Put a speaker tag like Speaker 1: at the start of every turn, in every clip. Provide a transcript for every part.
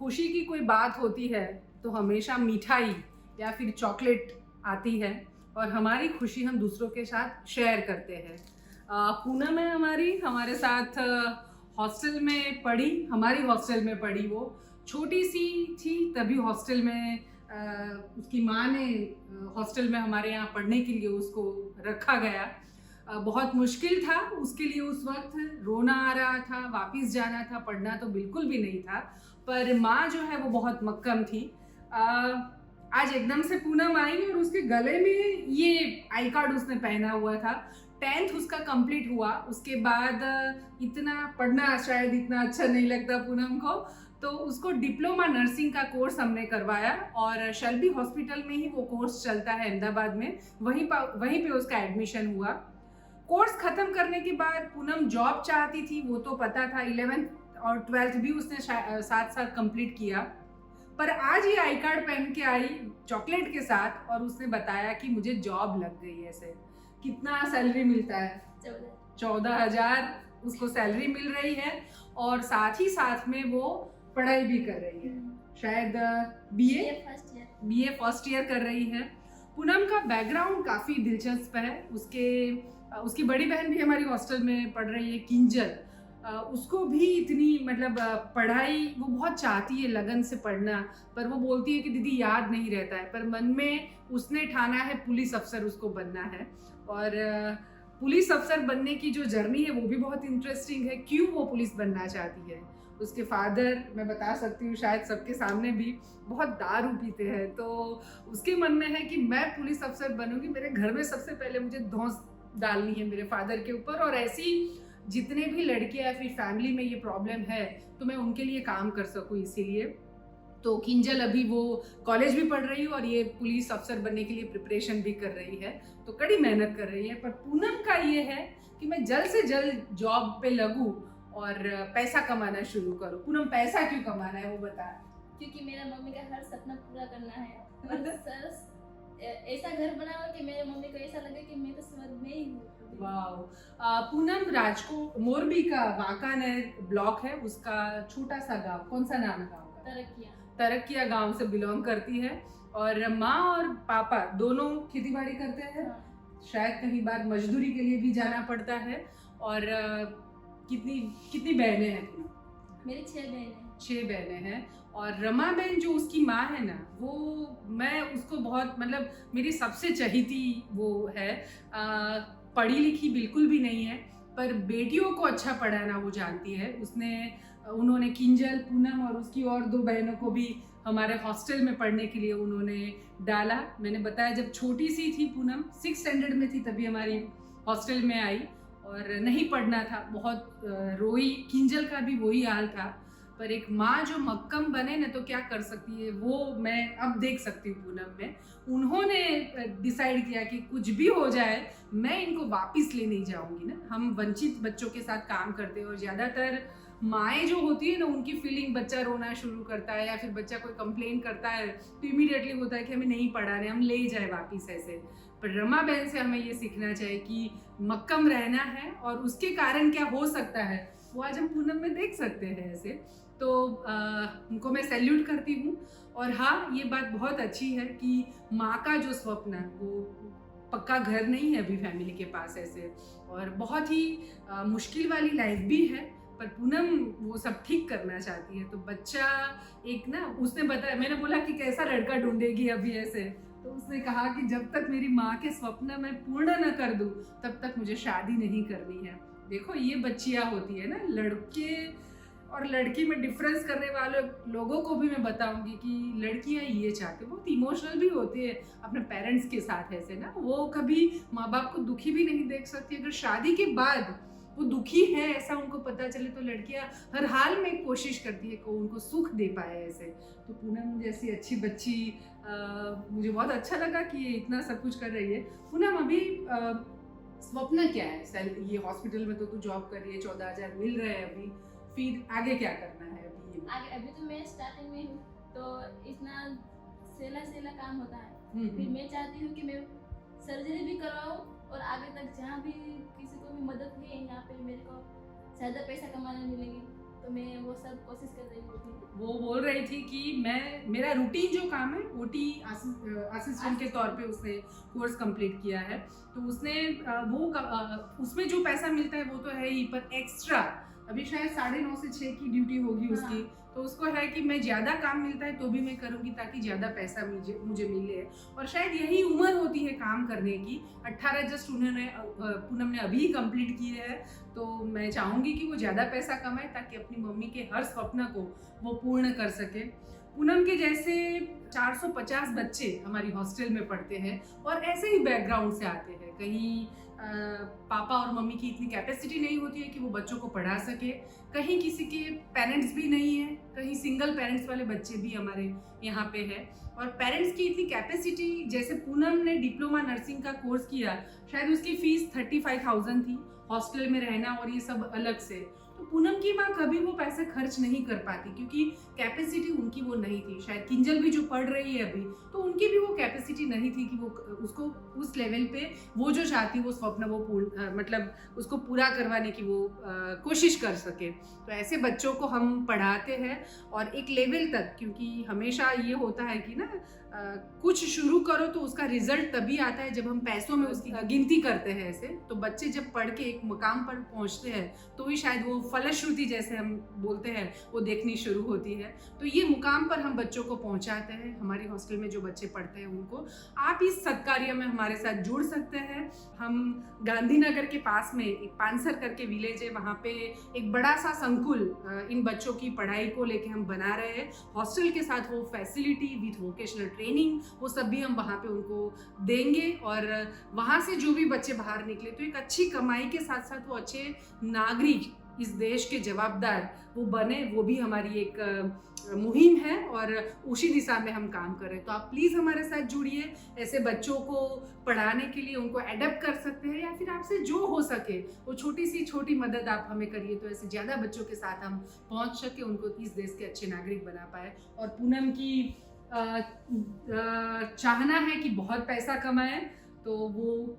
Speaker 1: खुशी की कोई बात होती है तो हमेशा मिठाई या फिर चॉकलेट आती है और हमारी खुशी हम दूसरों के साथ शेयर करते हैं। पूनम है हमारे साथ हॉस्टल में पढ़ी, हमारी हॉस्टल में पढ़ी। वो छोटी सी थी तभी हॉस्टल में उसकी माँ ने हॉस्टल में हमारे यहाँ पढ़ने के लिए उसको रखा गया। बहुत मुश्किल था उसके लिए, उस वक्त रोना आ रहा था, वापस जाना था, पढ़ना तो बिल्कुल भी नहीं था। पर माँ जो है वो बहुत मक्कम थी। आज एकदम से पूनम आई और उसके गले में ये आई कार्ड उसने पहना हुआ था। 10th उसका कंप्लीट हुआ। उसके बाद इतना पढ़ना शायद इतना अच्छा नहीं लगता पूनम को, तो उसको डिप्लोमा नर्सिंग का कोर्स हमने करवाया और शेल्बी हॉस्पिटल में ही वो कोर्स चलता है अहमदाबाद में, वहीं पे उसका एडमिशन हुआ। कोर्स खत्म करने के बाद पूनम जॉब चाहती थी, वो तो पता था। 11th और 12th भी उसने साथ साथ कंप्लीट किया। पर आज ये आई कार्ड पहन के आई चॉकलेट के साथ और उसने बताया कि मुझे जॉब लग गई है। ऐसे कितना सैलरी मिलता है? 14,000 उसको सैलरी मिल रही है और साथ ही साथ में वो पढ़ाई भी कर रही है। शायद बीए फर्स्ट ईयर कर रही है। पूनम का बैकग्राउंड काफ़ी दिलचस्प है। उसकी बड़ी बहन भी हमारी हॉस्टल में पढ़ रही है, किंजल। उसको भी इतनी मतलब पढ़ाई वो बहुत चाहती है, लगन से पढ़ना, पर वो बोलती है कि दीदी याद नहीं रहता है। पर मन में उसने ठाना है पुलिस अफसर उसको बनना है। और पुलिस अफसर बनने की जो जर्नी है वो भी बहुत इंटरेस्टिंग है। क्यों वो पुलिस बनना चाहती है? उसके फादर, मैं बता सकती हूँ शायद सबके सामने भी, बहुत दारू पीते हैं। तो उसके मन में है कि मैं पुलिस अफसर बनूंगी, मेरे घर में सबसे पहले मुझे धौंस डालनी है मेरे फादर के ऊपर, और ऐसी जितने भी लड़के या फिर फैमिली में ये प्रॉब्लम है तो मैं उनके लिए काम कर सकूँ। इसीलिए तो किंजल अभी वो कॉलेज भी पढ़ रही है और ये पुलिस अफसर बनने के लिए प्रिपरेशन भी कर रही है, तो कड़ी मेहनत कर रही है। पर पूनम का ये है कि मैं जल्द से जल्द जॉब पे लगूं और पैसा कमाना शुरू करूं। पूनम, पैसा क्यों कमाना है वो बता।
Speaker 2: क्योंकि मेरा मम्मी का हर सपना पूरा करना है और ऐसा घर बनाओ कि मेरे मम्मी को ऐसा लगे कि मैं तो स्वर्ग में ही हूँ।
Speaker 1: वाह। पूनम राजकोट मोरबी का वांकानेर ब्लॉक है उसका छोटा सा गांव, कौन सा नाम है गांव का? तरक्किया गांव से बिलोंग करती है और माँ और पापा दोनों खेती बाड़ी करते हैं। हाँ। शायद कहीं बार मजदूरी के लिए भी जाना पड़ता है। और कितनी बहनें हैं?
Speaker 2: मेरी 6 बहनें हैं।
Speaker 1: 6 बहनें हैं। और रमा बहन जो उसकी माँ है ना, वो मैं उसको बहुत मतलब मेरी सबसे चहीती वो है। पढ़ी लिखी बिल्कुल भी नहीं है, पर बेटियों को अच्छा पढ़ाना वो जानती है। उन्होंने किंजल, पूनम और उसकी और 2 बहनों को भी हमारे हॉस्टल में पढ़ने के लिए उन्होंने डाला। मैंने बताया जब छोटी सी थी पूनम, 6th स्टैंडर्ड में थी तभी हमारी हॉस्टल में आई और नहीं पढ़ना था, बहुत रोई। किंजल का भी वही हाल था। पर एक माँ जो मक्कम बने ना तो क्या कर सकती है, वो मैं अब देख सकती हूँ पूनम में। उन्होंने डिसाइड किया कि कुछ भी हो जाए मैं इनको वापस ले नहीं जाऊंगी ना। हम वंचित बच्चों के साथ काम करते हैं और ज़्यादातर माएँ जो होती है ना, उनकी फीलिंग बच्चा रोना शुरू करता है या फिर बच्चा कोई कंप्लेन करता है तो इमीडिएटली होता है कि हमें नहीं पढ़ाने, हम ले जाए वापस ऐसे। पर रमा बहन से हमें ये सीखना चाहिए कि मक्कम रहना है और उसके कारण क्या हो सकता है वो आज हम पूनम में देख सकते हैं ऐसे। तो उनको मैं सैल्यूट करती हूँ। और हाँ, ये बात बहुत अच्छी है कि माँ का जो स्वप्न है वो पक्का घर नहीं है अभी फैमिली के पास ऐसे, और बहुत ही मुश्किल वाली लाइफ भी है, पर पूनम वो सब ठीक करना चाहती है। तो बच्चा एक ना, उसने बताया, मैंने बोला कि कैसा लड़का ढूंढेगी अभी ऐसे, तो उसने कहा कि जब तक मेरी माँ के स्वप्न मैं पूर्ण न कर दूँ तब तक मुझे शादी नहीं करनी है। देखो ये बच्चियाँ होती है ना, लड़के और लड़की में डिफरेंस करने वाले लोगों को भी मैं बताऊंगी कि लड़कियां ये चाहती है, बहुत इमोशनल भी होती है अपने पेरेंट्स के साथ ऐसे ना, वो कभी माँ बाप को दुखी भी नहीं देख सकती। अगर शादी के बाद वो दुखी है ऐसा उनको पता चले तो लड़कियां हर हाल में कोशिश करती है कि उनको सुख दे पाए ऐसे। तो पूनम जैसी अच्छी बच्ची, मुझे बहुत अच्छा लगा कि ये इतना सब कुछ कर रही है। पूनम, अभी स्वप्न क्या है? ये हॉस्पिटल में तो तू जॉब कर रही है, 14,000 मिल रहे हैं अभी, फिर आगे क्या करना है?
Speaker 2: अभी तो मैं स्टार्टिंग में हूँ तो इतना सेला काम होता है। फिर मैं चाहती हूँ कि मैं सर्जरी भी करवाऊँ और आगे तक जहाँ भी किसी को भी मदद है यहाँ पे मेरे को ज़्यादा पैसा कमाने मिलेंगे तो तो मैं वो सब कोशिश कर रही हूँ।
Speaker 1: वो बोल रही थी कि मेरा रूटीन जो काम है ओटी असिस्टेंट के तौर पे उसने कोर्स कंप्लीट किया है, तो उसने उसमें जो पैसा मिलता है वो तो है ही, पर एक्स्ट्रा अभी शायद 9:30 से 6 की ड्यूटी होगी उसकी, तो उसको है कि मैं ज़्यादा काम मिलता है तो भी मैं करूँगी ताकि ज़्यादा पैसा मुझे मिले, और शायद यही उम्र होती है काम करने की। 18 जस्ट पूनम ने अभी कंप्लीट की है, तो मैं चाहूँगी कि वो ज़्यादा पैसा कमाए ताकि अपनी मम्मी के हर सपना को वो पूर्ण कर सके। पूनम के जैसे 450 बच्चे हमारी हॉस्टल में पढ़ते हैं और ऐसे ही बैकग्राउंड से आते हैं। कहीं पापा और मम्मी की इतनी कैपेसिटी नहीं होती है कि वो बच्चों को पढ़ा सके, कहीं किसी के पेरेंट्स भी नहीं है, कहीं सिंगल पेरेंट्स वाले बच्चे भी हमारे यहाँ पे है, और पेरेंट्स की इतनी कैपेसिटी, जैसे पूनम ने डिप्लोमा नर्सिंग का कोर्स किया, शायद उसकी फीस 35,000 थी, हॉस्टल में रहना और ये सब अलग से। तो पूनम की माँ कभी वो पैसे खर्च नहीं कर पाती क्योंकि कैपेसिटी उनकी वो नहीं थी। शायद किंजल भी जो पढ़ रही है अभी, तो उनकी भी वो कैपेसिटी नहीं थी कि वो उसको उस लेवल पे वो जो चाहती वो स्वप्न वो मतलब उसको पूरा करवाने की वो कोशिश कर सके। तो ऐसे बच्चों को हम पढ़ाते हैं और एक लेवल तक, क्योंकि हमेशा ये होता है कि ना कुछ शुरू करो तो उसका रिजल्ट तभी आता है जब हम पैसों में उसकी गिनती करते हैं। ऐसे तो बच्चे जब पढ़ के एक मुकाम पर पहुंचते हैं तो ही शायद वो फलश्रुति जैसे हम बोलते हैं वो देखनी शुरू होती है। तो ये मुकाम पर हम बच्चों को पहुंचाते हैं। हमारी हॉस्टल में जो बच्चे पढ़ते हैं उनको आप इस सत्कार्य में हमारे साथ जुड़ सकते हैं। हम गांधीनगर के पास में एक पानसर करके विलेज है, वहाँ पे एक बड़ा सा संकुल इन बच्चों की पढ़ाई को लेके हम बना रहे हैं। हॉस्टल के साथ वो फैसिलिटी विथ वोकेशनल ट्रेनिंग वो सब भी हम वहाँ पे उनको देंगे, और वहाँ से जो भी बच्चे बाहर निकले तो एक अच्छी कमाई के साथ साथ वो अच्छे नागरिक, इस देश के जवाबदार वो बने, वो भी हमारी एक मुहिम है और उसी दिशा में हम काम कर रहे हैं। तो आप प्लीज़ हमारे साथ जुड़िए। ऐसे बच्चों को पढ़ाने के लिए उनको एडेप्ट कर सकते हैं, या फिर आपसे जो हो सके वो छोटी मदद आप हमें करिए, तो ऐसे ज़्यादा बच्चों के साथ हम पहुंच सके, उनको इस देश के अच्छे नागरिक बना पाए। और पूनम की चाहना है कि बहुत पैसा कमाए, तो वो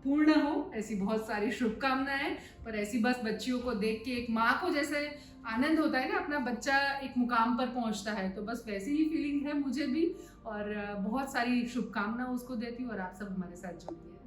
Speaker 1: पूर्ण हो, ऐसी बहुत सारी शुभकामनाएं। पर ऐसी बस बच्चियों को देख के एक माँ को जैसे आनंद होता है ना, अपना बच्चा एक मुकाम पर पहुंचता है, तो बस वैसी ही फीलिंग है मुझे भी, और बहुत सारी शुभकामनाएं उसको देती हूँ। और आप सब हमारे साथ जुड़िए।